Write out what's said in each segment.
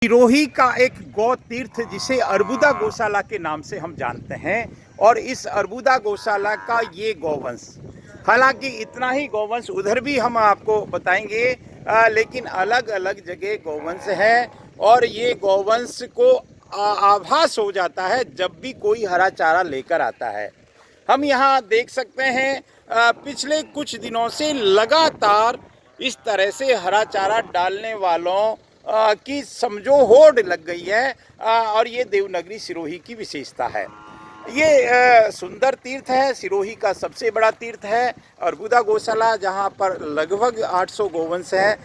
सिरोही का एक गौ तीर्थ जिसे अर्बुदा गौशाला के नाम से हम जानते हैं और इस अर्बुदा गौशाला का ये गौवंश, हालांकि इतना ही गौवंश उधर भी हम आपको बताएंगे, लेकिन अलग अलग जगह गौवंश है और ये गौवंश को आभास हो जाता है जब भी कोई हरा चारा लेकर आता है। हम यहाँ देख सकते हैं पिछले कुछ दिनों से लगातार इस तरह से हरा चारा डालने वालों की समझो होड़ लग गई है और ये देवनागरी सिरोही की विशेषता है। ये सुंदर तीर्थ है, सिरोही का सबसे बड़ा तीर्थ है अर्बुदा गौशाला, जहाँ पर लगभग 800 गौवंश है।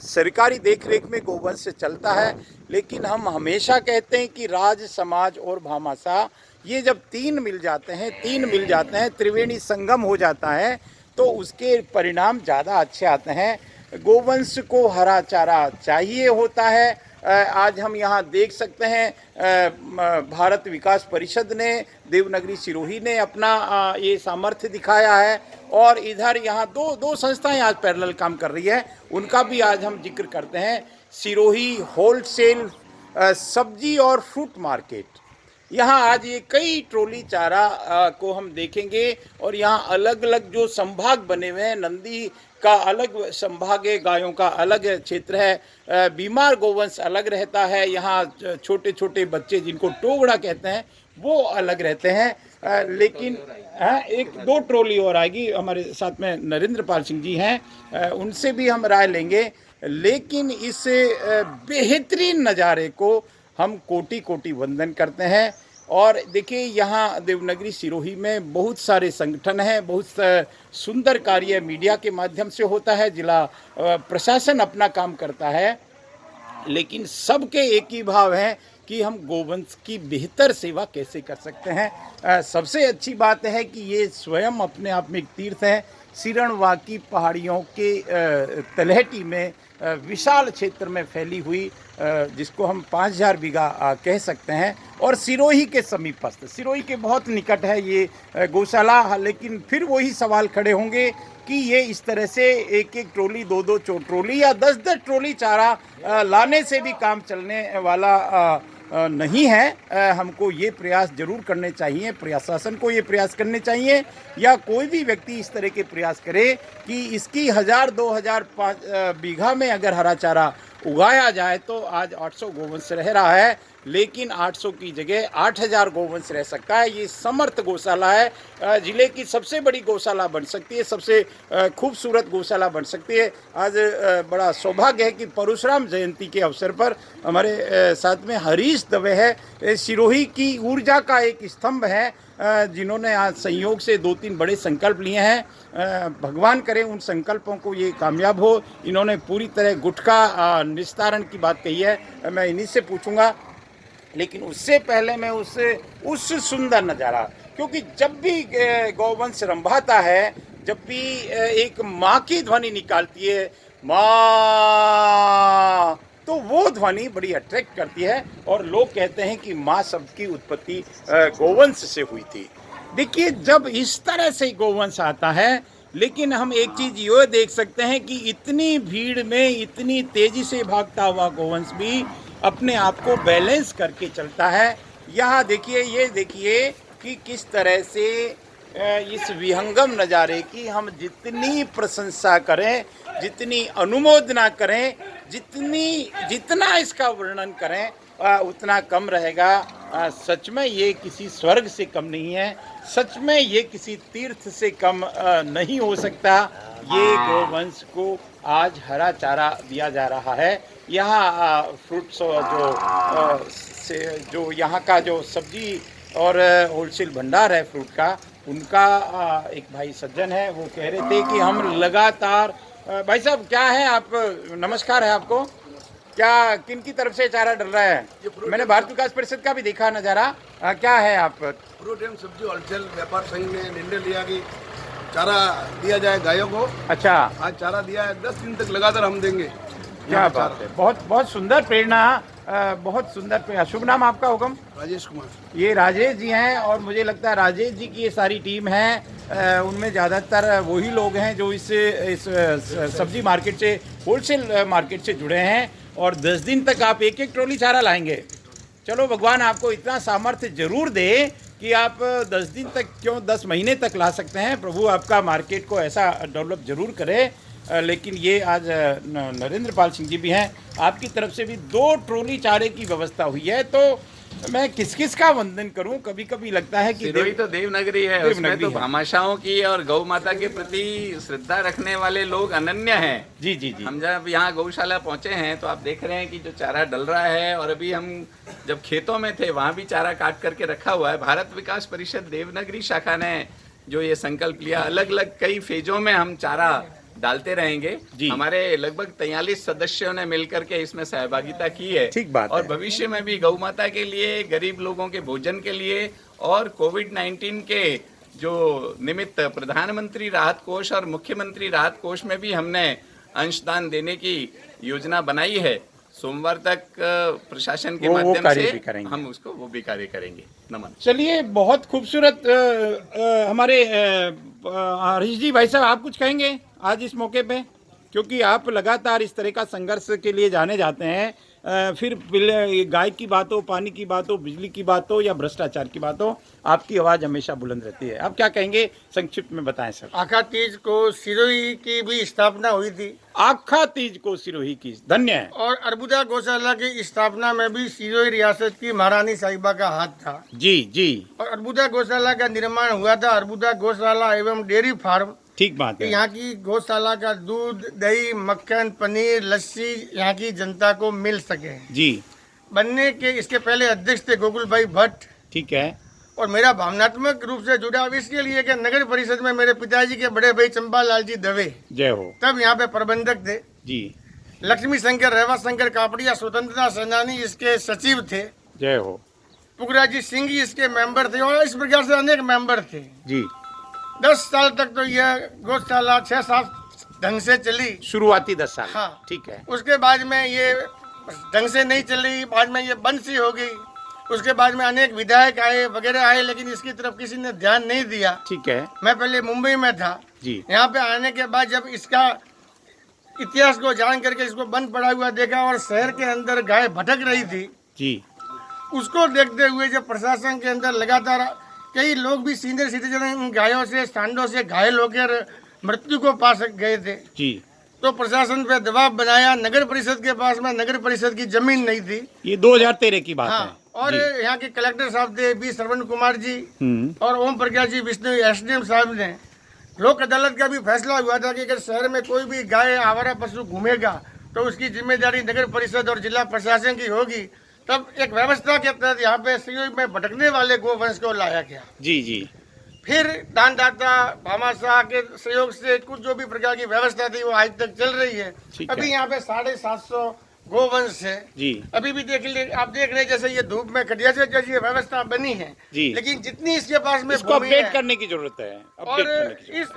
सरकारी देखरेख में गौवंश चलता है, लेकिन हम हमेशा कहते हैं कि राज, समाज और भामाशाह ये जब तीन मिल जाते हैं, त्रिवेणी संगम हो जाता है तो उसके परिणाम ज़्यादा अच्छे आते हैं। गोवंश को हरा चारा चाहिए होता है। आज हम यहाँ देख सकते हैं भारत विकास परिषद ने, देवनागरी सिरोही ने अपना ये सामर्थ्य दिखाया है और इधर यहाँ दो संस्थाएं आज पैरेलल काम कर रही है, उनका भी आज हम जिक्र करते हैं। सिरोही होलसेल सब्जी और फ्रूट मार्केट, यहाँ आज ये कई ट्रॉली चारा को हम देखेंगे और यहाँ अलग अलग जो संभाग बने हुए हैं, नंदी का अलग संभाग है, गायों का अलग क्षेत्र है, बीमार गोवंश अलग रहता है, यहाँ छोटे छोटे बच्चे जिनको टोगड़ा कहते हैं वो अलग रहते हैं। लेकिन एक दो ट्रॉली और आएगी, हमारे साथ में नरेंद्र पाल सिंह जी हैं, उनसे भी हम राय लेंगे। लेकिन इस बेहतरीन नज़ारे को हम कोटि कोटि वंदन करते हैं। और देखिए यहाँ देवनागरी सिरोही में बहुत सारे संगठन हैं, बहुत सुंदर कार्य मीडिया के माध्यम से होता है, जिला प्रशासन अपना काम करता है, लेकिन सबके एक ही भाव है कि हम गोवंश की बेहतर सेवा कैसे कर सकते हैं। सबसे अच्छी बात है कि ये स्वयं अपने आप में एक तीर्थ है। सिरणवा की पहाड़ियों के तलहटी में विशाल क्षेत्र में फैली हुई, जिसको हम 5000 बीघा कह सकते हैं, और सिरोही के समीपस्थ, सिरोही के बहुत निकट है ये गौशाला। लेकिन फिर वही सवाल खड़े होंगे कि ये इस तरह से एक एक ट्रॉली, दो ट्रॉली या 10 ट्रॉली चारा लाने से भी काम चलने वाला नहीं है। हमको ये प्रयास जरूर करने चाहिए, प्रशासन को ये प्रयास करने चाहिए, या कोई भी व्यक्ति इस तरह के प्रयास करे कि इसकी 1000, 2000 बीघा में अगर हरा चारा उगाया जाए तो आज 800 गोवंश रह रहा है, लेकिन 800 की जगह 8000 गोवंश रह सकता है। ये समर्थ गौशाला है, जिले की सबसे बड़ी गौशाला बन सकती है, सबसे खूबसूरत गौशाला बन सकती है। आज बड़ा सौभाग्य है कि परशुराम जयंती के अवसर पर हमारे साथ में हरीश दवे है, सिरोही की ऊर्जा का एक स्तंभ है, जिन्होंने आज संयोग से 2-3 बड़े संकल्प लिए हैं। भगवान करे उन संकल्पों को ये कामयाब हो। इन्होंने पूरी तरह गुटखा निस्तारण की बात कही है, मैं इन्हीं से पूछूंगा, लेकिन उससे पहले मैं उस सुंदर नज़ारा, क्योंकि जब भी गौवंश रंभाता है, जब भी एक माँ की ध्वनि निकालती है, माँ, तो वो ध्वनि बड़ी अट्रैक्ट करती है और लोग कहते हैं कि माँ शब्द की उत्पत्ति गोवंश से हुई थी। देखिए जब इस तरह से गोवंश आता है, लेकिन हम एक चीज़ ये देख सकते हैं कि इतनी भीड़ में इतनी तेज़ी से भागता हुआ गोवंश भी अपने आप को बैलेंस करके चलता है। यहाँ देखिए, ये देखिए कि किस तरह से इस विहंगम नज़ारे की हम जितनी प्रशंसा करें, जितनी अनुमोदना करें, जितना इसका वर्णन करें उतना कम रहेगा। सच में ये किसी स्वर्ग से कम नहीं है, सच में ये किसी तीर्थ से कम नहीं हो सकता। ये गोवंश को आज हरा चारा दिया जा रहा है। यहाँ फ्रूट्स जो यहाँ का जो सब्जी और होलसेल भंडार है फ्रूट का, उनका एक भाई सज्जन है, वो कह रहे थे कि हम लगातार, भाई साहब क्या है आप, नमस्कार है आपको, क्या किन की तरफ से चारा डल रहा है? मैंने भारत विकास परिषद का भी देखा नज़ारा, क्या है आप? फ्रूट एवं सब्जी होलसेल व्यापार संघ ने निर्णय लिया कि चारा दिया जाए गायों को। अच्छा, आज चारा दिया है, 10 दिन तक लगातार हम देंगे। क्या बात है, बहुत बहुत सुंदर प्रेरणा, बहुत सुंदर प्रेरणा। शुभ नाम आपका हुक्म? राजेश कुमार। ये राजेश जी हैं और मुझे लगता है राजेश जी की ये सारी टीम है, उनमें ज़्यादातर वही लोग हैं जो इस सब्जी मार्केट से, होलसेल मार्केट से जुड़े हैं और 10 दिन तक आप एक एक ट्रॉली चारा लाएंगे। चलो भगवान आपको इतना सामर्थ्य जरूर दे कि आप 10 दिन तक क्यों 10 महीने तक ला सकते हैं। प्रभु आपका मार्केट को ऐसा डेवलप जरूर करे। लेकिन ये आज नरेंद्र पाल सिंह जी भी हैं, आपकी तरफ से भी 2 ट्रॉली चारे की व्यवस्था हुई है। तो मैं किस किस का वंदन करूं। कभी कभी लगता है कि सिरोही तो देवनगरी है, उसमें तो भामाशाहों की और गौ माता के प्रति श्रद्धा रखने वाले लोग अनन्य हैं। जी जी जी। हम जब यहाँ गौशाला पहुंचे हैं तो आप देख रहे हैं कि जो चारा डल रहा है, और अभी हम जब खेतों में थे वहाँ भी चारा काट करके रखा हुआ है। भारत विकास परिषद देवनगरी शाखा ने जो ये संकल्प लिया, अलग अलग कई फेजों में हम चारा डालते रहेंगे। हमारे लगभग 43 सदस्यों ने मिलकर के इसमें सहभागिता की है। ठीक बात और है। भविष्य में भी गौ माता के लिए, गरीब लोगों के भोजन के लिए और कोविड-19 के जो निमित्त प्रधानमंत्री राहत कोष और मुख्यमंत्री राहत कोष में भी हमने अंशदान देने की योजना बनाई है। सोमवार तक प्रशासन के माध्यम से हम उसको वो भी कार्य करेंगे। नमन। चलिए, बहुत खूबसूरत। हमारे हरीश जी, भाई साहब, आप कुछ कहेंगे आज इस मौके पे, क्योंकि आप लगातार इस तरह का संघर्ष के लिए जाने जाते हैं। फिर गाय की बात हो, पानी की बात हो, बिजली की बात हो या भ्रष्टाचार की बात हो, आपकी आवाज़ हमेशा बुलंद रहती है। आप क्या कहेंगे, संक्षिप्त में बताएं सर। आखा तीज को सिरोही की भी स्थापना हुई थी। आखा तीज को सिरोही की, धन्य है। और अर्बुदा गौशाला की स्थापना में भी सिरोही रियासत की महारानी साहिबा का हाथ था। जी जी। और अर्बुदा गौशाला का निर्माण हुआ था अर्बुदा गौशाला एवं डेयरी फार्म। ठीक बात है। यहाँ की गौशाला का दूध, दही, मक्खन, पनीर, लस्सी यहाँ की जनता को मिल सके जी। बनने के इसके पहले अध्यक्ष थे गोकुल भाई भट्ट। ठीक है। और मेरा भावनात्मक रूप से जुड़ाव इसके लिए कि नगर परिषद में मेरे पिताजी के बड़े भाई चंपालाल जी दवे, जय हो, तब यहाँ पे प्रबंधक थे जी। लक्ष्मी शंकर, रेवा शंकर कापड़िया स्वतंत्रता सेनानी इसके सचिव थे। जय हो। पुखराजी सिंह जी इसके मेंबर थे और इस प्रकार से अनेक मेंबर थे जी। 10 साल तक तो यह गौशाला 6-7 ढंग से चली। शुरुआती 10 साल। हाँ। ठीक है। उसके बाद में ये ढंग से नहीं चली, बाद में ये बंद सी हो गई। उसके बाद में अनेक विधायक आए वगैरह आए, लेकिन इसकी तरफ किसी ने ध्यान नहीं दिया। ठीक है। मैं पहले मुंबई में था जी। यहाँ पे आने के बाद जब इसका इतिहास को जान करके इसको बंद पड़ा हुआ देखा और शहर के अंदर गाय भटक रही थी जी, उसको देखते हुए जब प्रशासन के अंदर लगातार कई लोग भी सीनियर सिटीजन इन गायों से, सांडों से घायल होकर मृत्यु को पा गए थे जी, तो प्रशासन पे दबाव बनाया। नगर परिषद के पास में नगर परिषद की जमीन नहीं थी। ये 2013 की बात हाँ, है। और यहाँ के कलेक्टर साहब थे बी श्रवण कुमार जी और ओम प्रकाश जी विष्णु एसडीएम साहब ने लोक अदालत का भी फैसला हुआ था कि अगर शहर में कोई भी गाय आवारा पशु घूमेगा तो उसकी जिम्मेदारी नगर परिषद और जिला प्रशासन की होगी। तब एक व्यवस्था के तहत यहाँ पे सिरोही में भटकने वाले गोवंश को लाया गया। जी जी। फिर दानदाता भामाशाह के सहयोग से कुछ जो भी प्रकार की व्यवस्था थी वो आज तक चल रही है। अभी यहाँ पे 750 गोवंश है जी। अभी भी आप देख रहे हैं जैसे ये धूप में खटिया से जैसी ये व्यवस्था बनी है जी। लेकिन जितनी इसके पास में इसको अपडेट करने की जरूरत है। और इस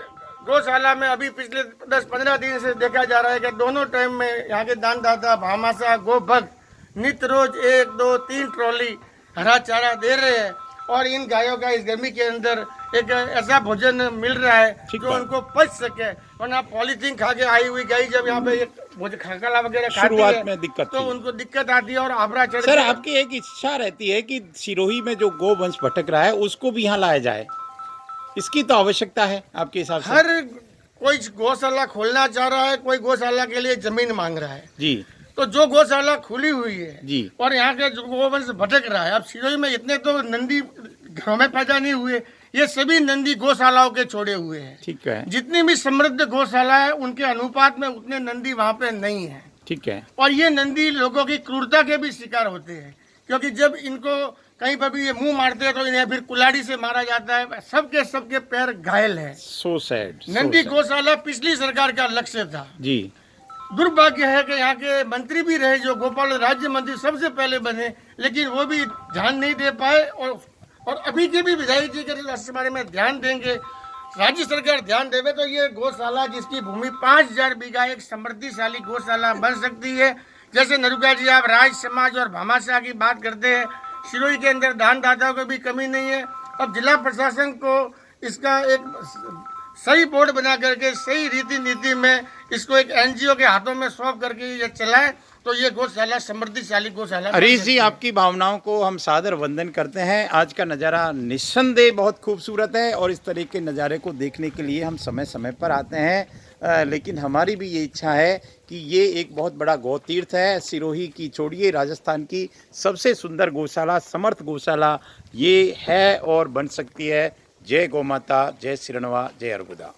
गौशाला में अभी पिछले 10-15 दिन से देखा जा रहा है कि दोनों टाइम में यहाँ के दानदाता भामाशाह गोभक्त नित्य रोज 1, 2, 3 ट्रॉली हरा चारा दे रहे हैं और इन गायों का इस गर्मी के अंदर एक ऐसा भोजन मिल रहा है जो उनको पच सके। वरना पॉलीथीन खा के आई हुई गाय जब यहाँ पे खाकला वगैरह खाती है में दिक्कत तो उनको दिक्कत आती है और आबरा चढ़। सर, आपकी एक इच्छा रहती है कि सिरोही में जो गोवंश भटक रहा है उसको भी यहाँ लाया जाए, इसकी तो आवश्यकता है आपके हिसाब से? हर कोई गौशाला खोलना चाह रहा है, कोई गौशाला के लिए जमीन मांग रहा है जी। तो जो गौशाला खुली हुई है जी और यहाँ के जो गोवंश भटक रहा है, अब सिरोही में इतने तो नंदी घरों में पैदा नहीं हुए, ये सभी नंदी गौशालाओं के छोड़े हुए हैं। ठीक है। जितनी भी समृद्ध गौशाला है उनके अनुपात में उतने नंदी वहाँ पे नहीं है। ठीक है। और ये नंदी लोगों की क्रूरता के भी शिकार होते हैं क्योंकि जब इनको कहीं पर भी ये मुंह मारते हैं तो इन्हें फिर कुल्हाड़ी से मारा जाता है। सबके पैर घायल है। So sad. नंदी गौशाला पिछली सरकार का लक्ष्य था जी। दुर्भाग्य है कि यहाँ के मंत्री भी रहे जो गोपाल राज्य मंत्री सबसे पहले बने, लेकिन वो भी ध्यान नहीं दे पाए और अभी के भी विधायक जी के इस बारे में ध्यान देंगे, राज्य सरकार ध्यान देवे तो ये गौशाला जिसकी भूमि 5000 बीघा एक समृद्धिशाली गौशाला बन सकती है। जैसे नरुका जी आप राज समाज और भामाशाह की बात करते हैं, सिरोही के अंदर दानदाताओं को भी कमी नहीं है। अब जिला प्रशासन को इसका एक सही बोर्ड बना करके सही रीति नीति में इसको एक एनजीओ के हाथों में सौंप करके ये चलाए तो ये गौशाला समृद्धिशाली गौशाला बन हरीश सकती जी, है। आपकी भावनाओं को हम सादर वंदन करते हैं। आज का नज़ारा निस्संदेह बहुत खूबसूरत है और इस तरह के नज़ारे को देखने के लिए हम समय समय पर आते हैं, लेकिन हमारी भी ये इच्छा है कि ये एक बहुत बड़ा गौ तीर्थ है। सिरोही की छोड़िए, राजस्थान की सबसे सुंदर गौशाला, समर्थ गौशाला ये है और बन सकती है। जय गौ माता, जय सिरणवा, जय अर्बुदा।